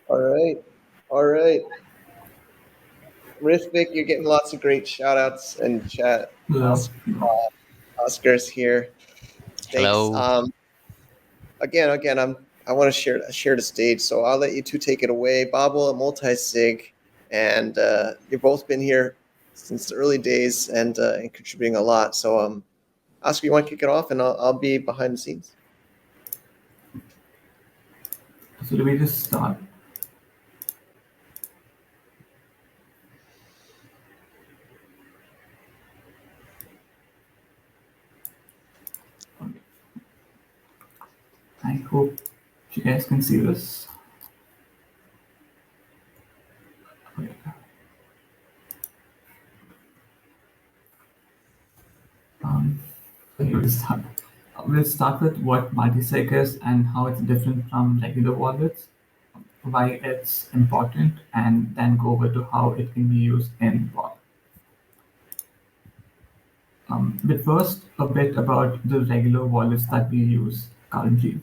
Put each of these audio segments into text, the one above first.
All right. All right. Rithvik, you're getting lots of great shout outs and chat. Hello. Oscar's here. Thanks. Hello. Again, I want to share the stage, so I'll let you two take it away. Babel and Multisig, and you've both been here since the early days and contributing a lot. So, Oscar, you want to kick it off, and I'll be behind the scenes. So do we just start? Okay. I hope you guys can see this. Okay. So here we start. We'll start with what multisig is and how it's different from regular wallets, why it's important, and then go over to how it can be used in Vault. But first, a bit about the regular wallets that we use currently.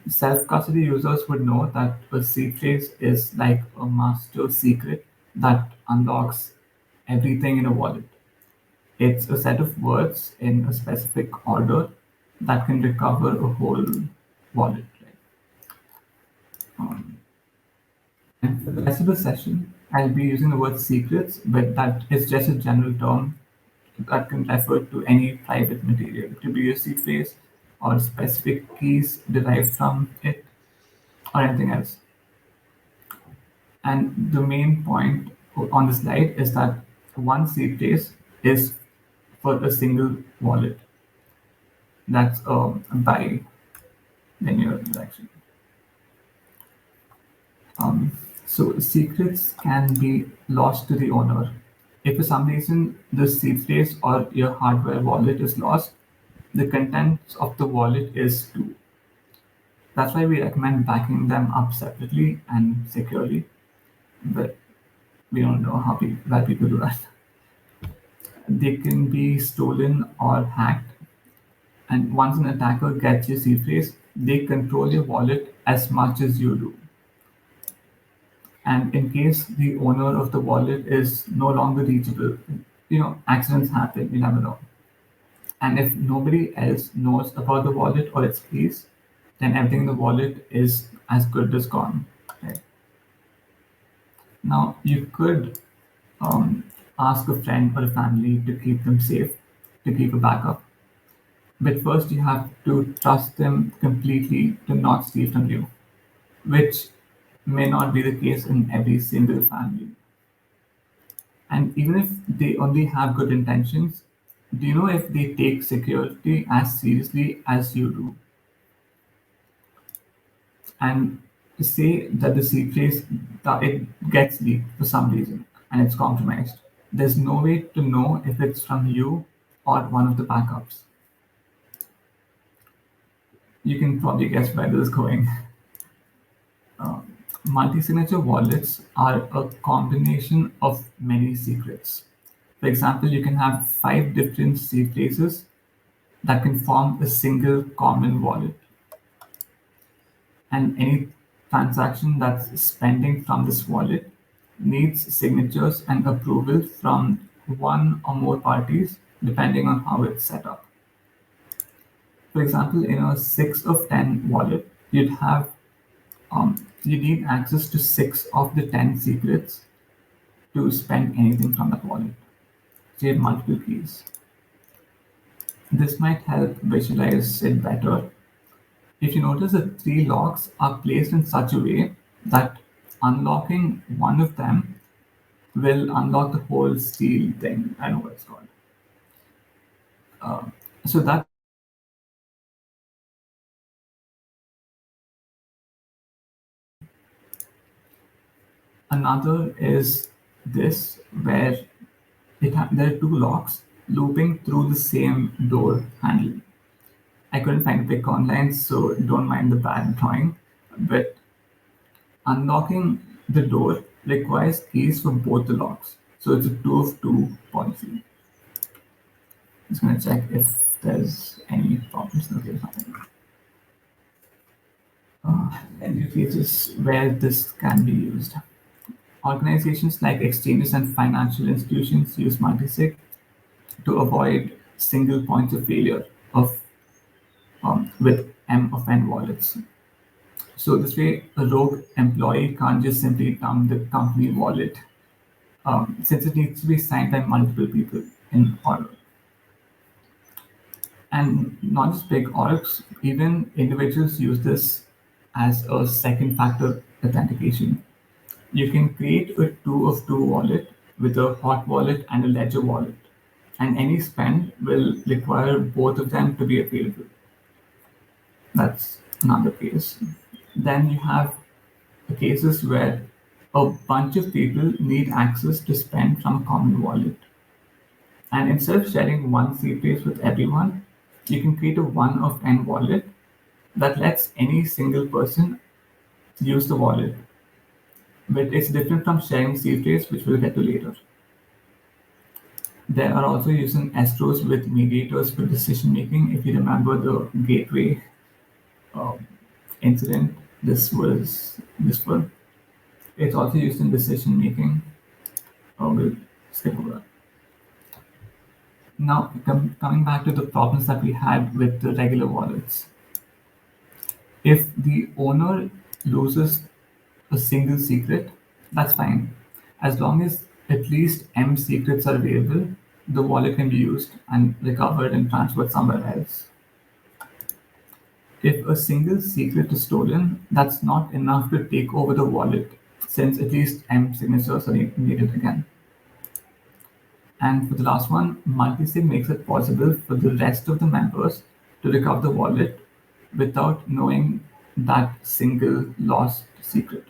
Self-custody users would know that a seed phrase is like a master secret that unlocks everything in a wallet. It's a set of words in a specific order that can recover a whole wallet. Right? Um, and for the rest of the session, I'll be using the word secrets, but that is just a general term that can refer to any private material. It could be a seed phrase or specific keys derived from it or anything else. And the main point on the slide is that one seed phrase is for a single wallet. That's a bi-linear direction. So secrets can be lost to the owner. If for some reason the seed phrase or your hardware wallet is lost, the contents of the wallet is too. That's why we recommend backing them up separately and securely, but we don't know why people do that. They can be stolen or hacked, and once an attacker gets your seed phrase, they control your wallet as much as you do. And in case the owner of the wallet is no longer reachable, accidents happen, you never know. And if nobody else knows about the wallet or its keys, then everything in the wallet is as good as gone. Right? Now, you could um, ask a friend or a family to keep them safe, to keep a backup. But first, you have to trust them completely to not steal from you, which may not be the case in every single family. And even if they only have good intentions, do you know if they take security as seriously as you do? And say that the seed phrase that it gets leaked for some reason and it's compromised. There's no way to know if it's from you or one of the backups. You can probably guess where this is going. Uh, Multi-signature wallets are a combination of many secrets. For example, you can have 5 different seed phrases that can form a single common wallet. And any transaction that's spending from this wallet needs signatures and approval from one or more parties, depending on how it's set up. For example, in a 6 of 10 wallet, you need access to 6 of the 10 secrets to spend anything from that wallet. So you have multiple keys. This might help visualize it better. If you notice, the 3 locks are placed in such a way that unlocking one of them will unlock the whole steel thing. I know what it's called. Uh, so that another is this, where there are 2 locks looping through the same door handle. I couldn't find a pic online, so don't mind the bad drawing. But unlocking the door requires keys for both the locks, so it's a 2 of 2 policy. Just gonna check if there's any problems. Okay, there's nothing. and use cases where this can be used. Organizations like exchanges and financial institutions use multisig to avoid single points of failure of with M of N wallets. So this way, a rogue employee can't just simply dump the company wallet, since it needs to be signed by multiple people in order. And not just big orgs, even individuals use this as a second factor authentication. You can create a two of two wallet with a hot wallet and a ledger wallet, and any spend will require both of them to be available. That's another case. Then you have the cases where a bunch of people need access to spend from a common wallet. And instead of sharing one seed phrase with everyone, you can create a one of n wallet that lets any single person use the wallet. But it's different from sharing seed phrase, which we'll get to later. There are also using escrows with mediators for decision making. If you remember the gateway uh, incident, this one. It's also used in decision making. We'll skip over that. Now, coming back to the problems that we had with the regular wallets. If the owner loses a single secret, that's fine. As long as at least M secrets are available, the wallet can be used and recovered and transferred somewhere else. If a single secret is stolen, that's not enough to take over the wallet, since at least M signatures are needed again. And for the last one, multisig makes it possible for the rest of the members to recover the wallet without knowing that single lost secret.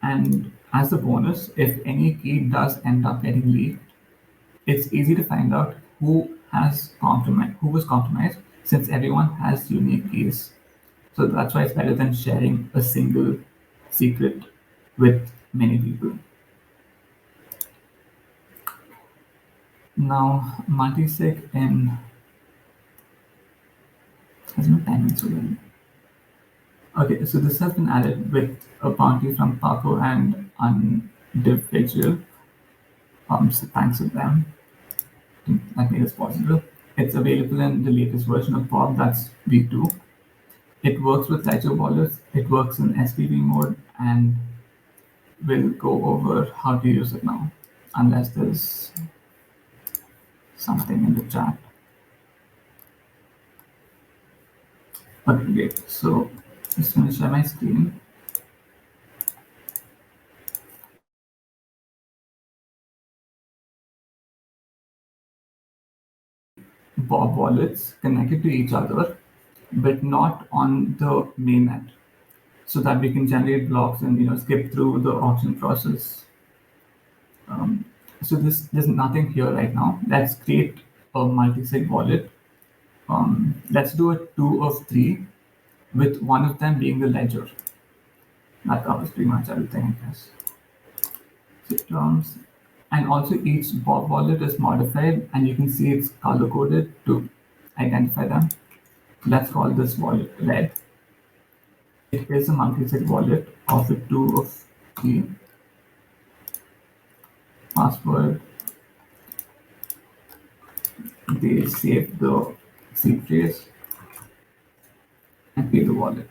And as a bonus, if any key does end up getting leaked, it's easy to find out who was compromised, since everyone has unique keys. So that's why it's better than sharing a single secret with many people. Now, multisig in has no timing so well. Okay, so this has been added with a bounty from Paco and Individual. So thanks to them that made this possible. It's available in the latest version of Bob, that's V2. It works with Ledger wallets, it works in SPV mode, and we'll go over how to use it now, unless there's something in the chat. Okay, great. So just going to share my screen. Bob wallets connected to each other, but not on the mainnet, so that we can generate blocks and skip through the auction process. So there's nothing here right now. Let's create a multisig wallet. Let's do a two of three, with one of them being the ledger. That covers pretty much everything, I guess. So terms, and also each Bob wallet is modified, and you can see it's color coded to identify them. Let's call this wallet red. It is a multi-sig wallet of a two of three. Password. They save the seed phrase and pay the wallet.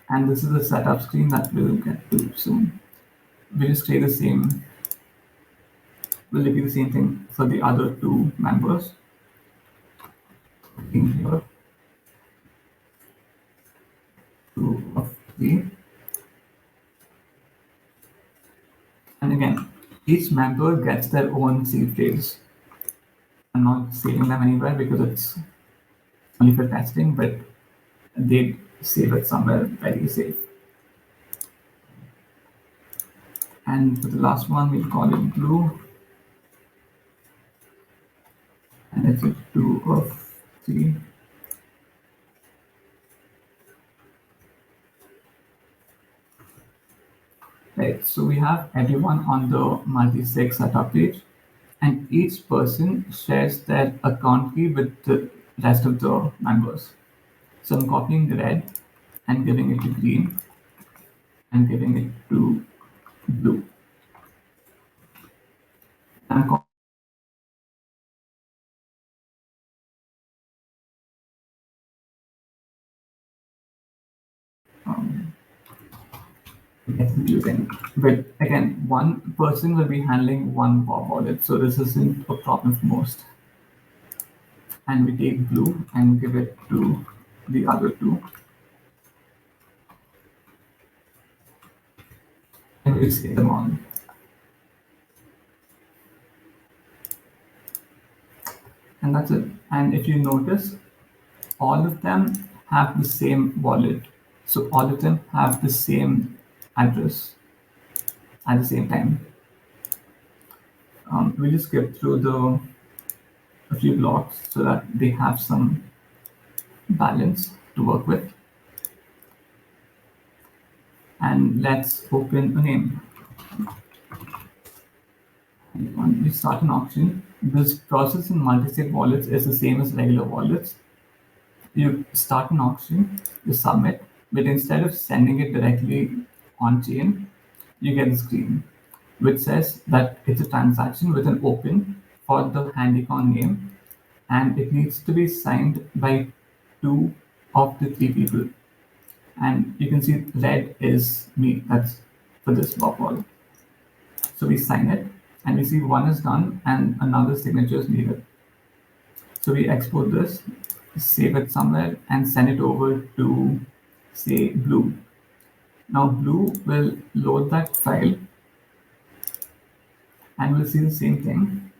And this is the setup screen that we'll get to soon. We'll just stay the same. Will it be the same thing for the other two members? In here, two of three. And again, each member gets their own seed phrase. I'm not saving them anywhere because it's only for testing, but they save it somewhere very safe. And for the last one, we'll call it blue. And it's a two of three. Right, so we have everyone on the multi-sig setup page, and each person shares their account key with the rest of the members. So I'm copying the red, and giving it to green and giving it to blue. I'm um, confusing. But again, one person will be handling one Bob wallet, so this isn't a problem for most. And we take blue and give it to the other two, and we say them on. And that's it. And if you notice, all of them have the same wallet. So all of them have the same address at the same time. We'll just skip through a few blocks so that they have some balance to work with. And let's open a name. When we start an auction, this process in multi-sig wallets is the same as regular wallets. You start an auction, you submit, but instead of sending it directly on chain, you get a screen which says that it's a transaction with an open for the HandyCon name, and it needs to be signed by two of the three people. And you can see red is me, that's for this Bob wallet. So we sign it and we see one is done and another signature is needed. So we export this, save it somewhere, and send it over to, say, Blue. Now, Blue will load that file and we'll see the same thing.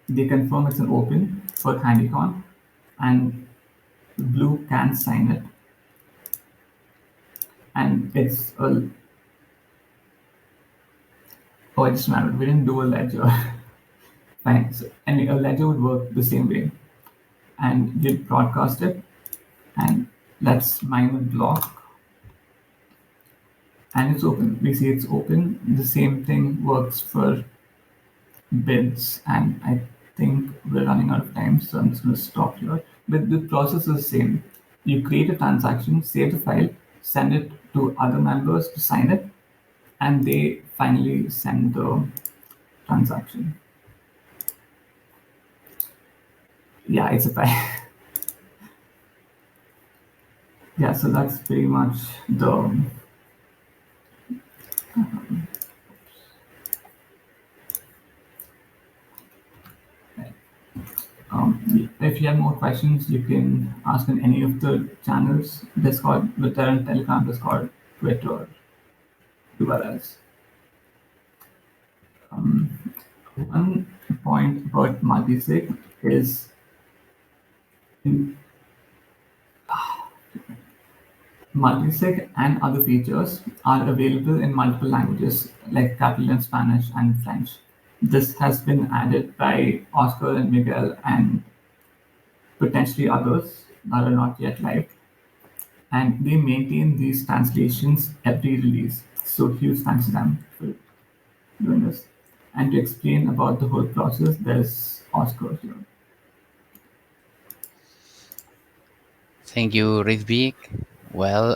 They confirm it's an open for HandyCon, and Blue can sign it. And it's a. Oh, I just remembered, we didn't do a ledger. Fine. So, anyway, a ledger would work the same way. And you broadcast it, and let's mine a block, and it's open. We see it's open. The same thing works for bids, and I think we're running out of time, so I'm just going to stop here. But the process is the same. You create a transaction, save the file, send it to other members to sign it, and they finally send the transaction. Yeah, it's a file. Yeah, so that's pretty much the if you have more questions, you can ask on any of the channels, Discord, Twitter, and Telegram, Discord, Twitter, URLs. One point about multisig is multisig and other features are available in multiple languages like Catalan, Spanish, and French. This has been added by Oscar and Miguel and potentially others that are not yet live. And they maintain these translations every release. So huge thanks to them for doing this. And to explain about the whole process, there's Oscar here. Thank you, Ridvik. Well,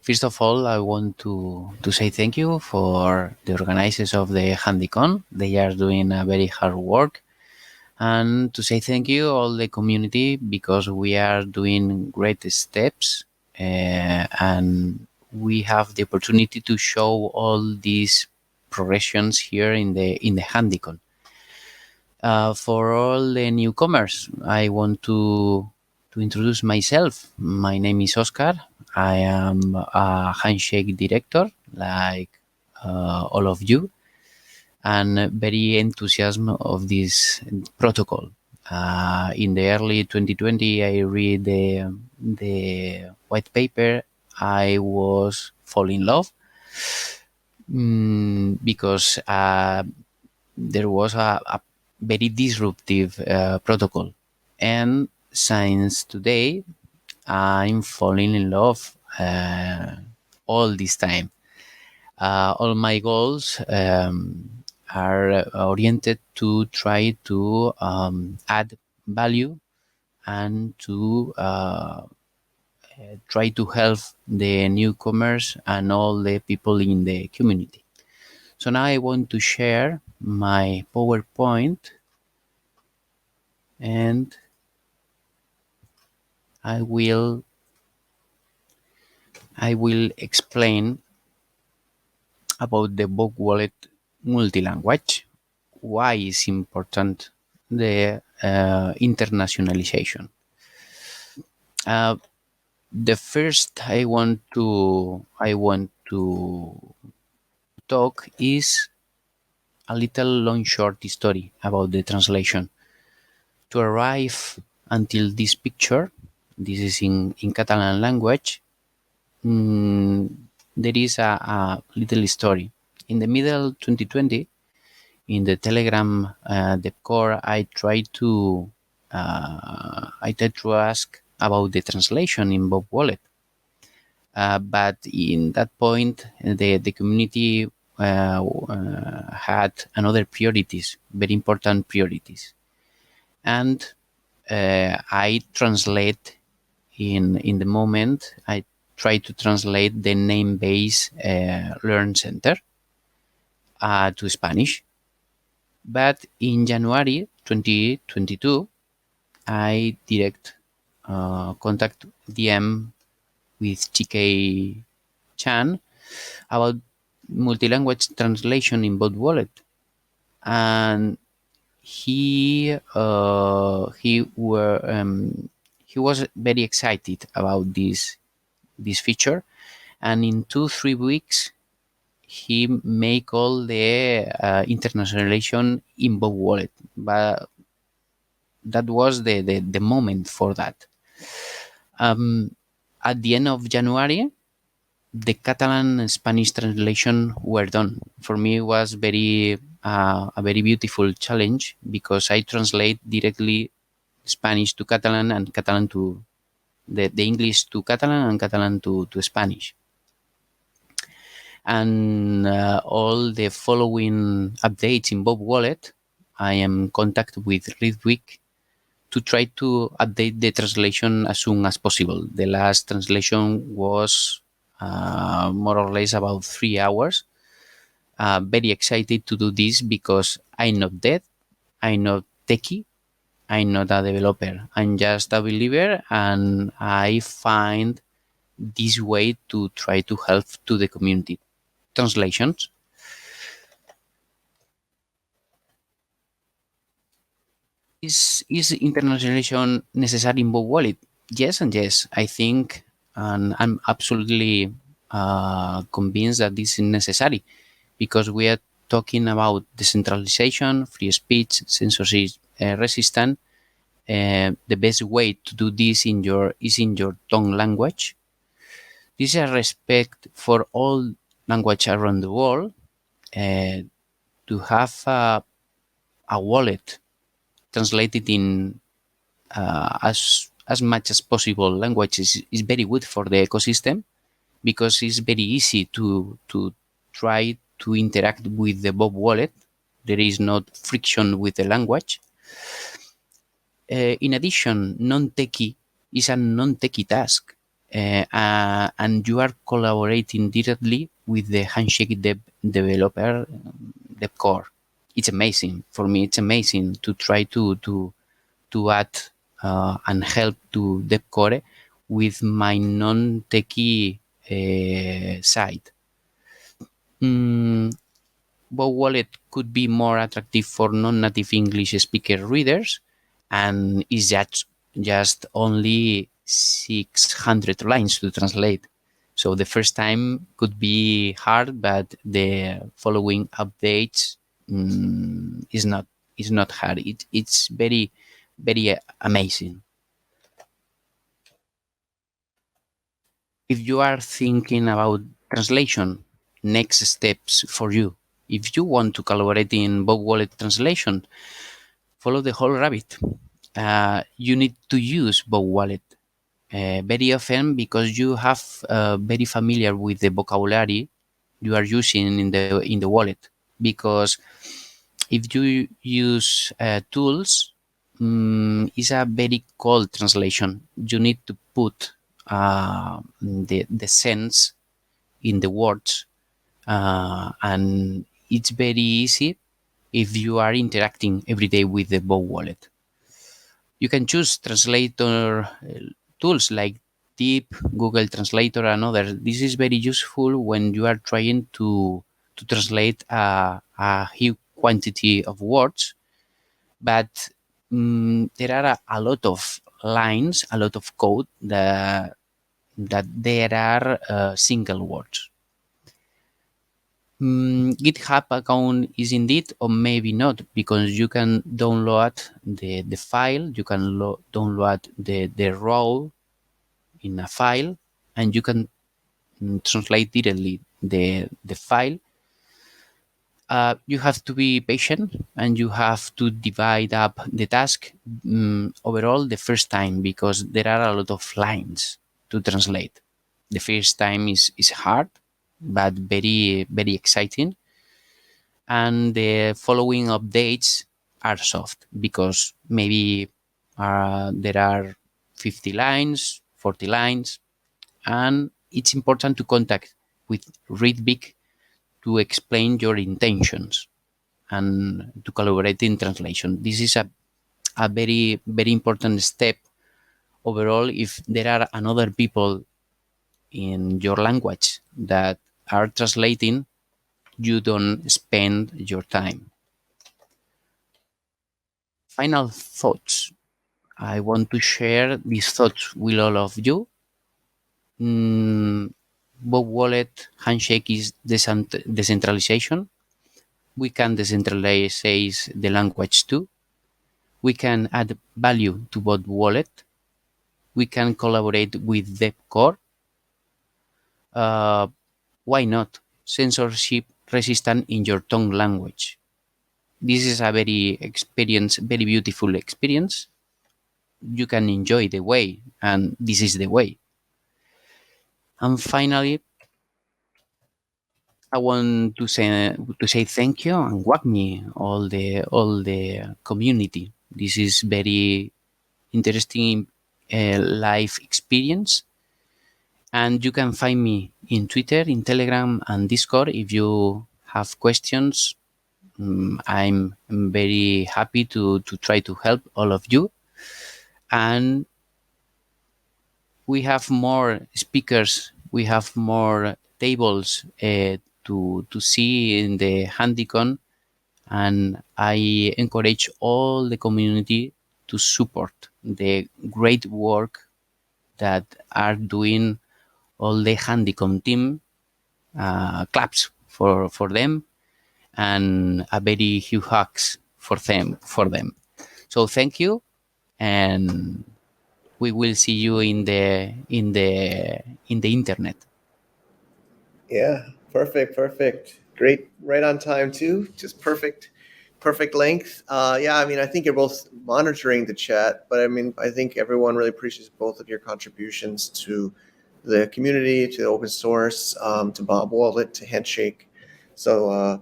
first of all, I want to say thank you for the organizers of the HandyCon. They are doing a very hard work. And to say thank you all the community because we are doing great steps and we have the opportunity to show all these progressions here in the HandyCon. For all the newcomers, I want to introduce myself. My name is Oscar. I am a Handshake director, like all of you, and very enthusiasm of this protocol. In the early 2020, I read the white paper. I was fall in love because there was a very disruptive protocol. And since today, I'm falling in love all this time. All my goals are oriented to try to add value and to try to help the newcomers and all the people in the community. So now I want to share my PowerPoint, and I will explain about the Book Wallet multi-language, why is important the internationalization. Uh, the first I want to talk is a little long short story about the translation. To arrive until this picture, this is in Catalan language, there is a little story. In the middle 2020, in the Telegram the core, I tried to ask about the translation in Bob Wallet, but in that point the community had another priorities, very important priorities, and I translate in the moment. I try to translate the name base Learn Center to Spanish. But in January 2022, I direct contact DM with TK Chan about multi-language translation in both wallet, and he was very excited about this feature, and in 2-3 weeks he make all the internationalization in both wallet. But that was the moment for that. At the end of January, the Catalan and Spanish translation were done. For me, it was a very beautiful challenge, because I translate directly Spanish to Catalan and Catalan to the English to Catalan and Catalan to Spanish. And all the following updates in Bob Wallet, I am in contact with Ridwick to try to update the translation as soon as possible. The last translation was more or less about 3 hours. Very excited to do this, because I'm not dead, I'm not techie, I'm not a developer, I'm just a believer, and I find this way to try to help to the community. Translations. Is internationalization necessary in both wallet? Yes and yes. I think, and I'm absolutely convinced that this is necessary, because we are talking about decentralization, free speech, censorship resistant. The best way to do this is in your tongue language. This is a respect for all language around the world. To have a wallet translated in as much as possible languages is very good for the ecosystem, because it's very easy to try to interact with the Bob wallet. There is not friction with the language. In addition, non-techie is a non-techie task, and you are collaborating directly with the Handshake developer, dev core. It's amazing. For me, it's amazing to try to add and help to dev core with my non-techie side. Bow Wallet could be more attractive for non-native English speaker readers, and is just only 600 lines to translate. So the first time could be hard, but the following updates is not hard. It's very amazing. If you are thinking about translation, next steps for you. If you want to collaborate in Bob Wallet translation, follow the whole rabbit. You need to use Bob Wallet very often, because you have very familiar with the vocabulary you are using in the wallet. Because if you use tools, it's a very cold translation. You need to put the sense in the words, and it's very easy if you are interacting every day with the Bow wallet. You can choose translator tools like Deep, Google Translator, and others. This is very useful when you are trying to translate a huge quantity of words, but there are a lot of lines, a lot of code that there are single words. GitHub account is indeed, or maybe not, because you can download the file, you can download the raw in a file, and you can translate directly the file. You have to be patient, and you have to divide up the task overall the first time, because there are a lot of lines to translate. The first time is hard, but very, very exciting. And the following updates are soft, because maybe there are 50 lines, 40 lines, and it's important to contact with Readbig to explain your intentions and to collaborate in translation. This is a very, very important step overall. If there are another people in your language that are translating, you don't spend your time. Final thoughts. I want to share these thoughts with all of you. Bob Wallet Handshake is decentralization. We can decentralize the language too. We can add value to Bob Wallet. We can collaborate with DevCore. Why not? Censorship resistant in your tongue language. This is a very beautiful experience. You can enjoy the way, and this is the way. And finally, I want to say thank you and welcome me all the community. This is very interesting live experience, and you can find me in Twitter, in Telegram, and Discord if you have questions. I'm very happy to try to help all of you, and we have more speakers, we have more tables to see in the HandyCon, and I encourage all the community to support the great work that are doing all the HandyCon team. Claps for them, and a very huge hugs for them. So thank you, and we will see you in the internet. Yeah, perfect. Great, right on time too. Just perfect length. Yeah, I mean, I think you're both monitoring the chat, but I mean, I think everyone really appreciates both of your contributions to the community, to the open source, to Bob Wallet, to Handshake. So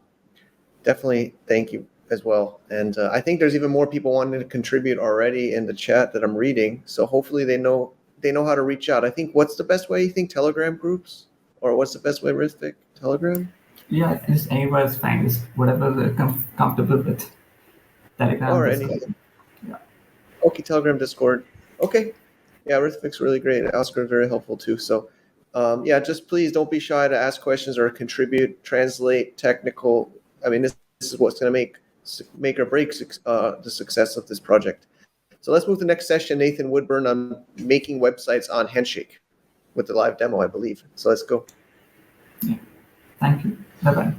definitely thank you as well. And I think there's even more people wanting to contribute already in the chat that I'm reading. So hopefully they know how to reach out. I think, what's the best way you think? Telegram groups? Or what's the best way, Rithvik? Telegram? Yeah, just anywhere is fine. Just whatever they're comfortable with. Telegram, Or Discord. any. Yeah. Okay, Telegram, Discord. Okay. Yeah, Rithvik's really great. Oscar is very helpful too. So yeah, just please don't be shy to ask questions or contribute, translate, technical. I mean, this is what's going to make or break the success of this project. So let's move to the next session. Nathan Woodburn on making websites on Handshake with the live demo, I believe. So let's go. Yeah. Thank you. Bye-bye.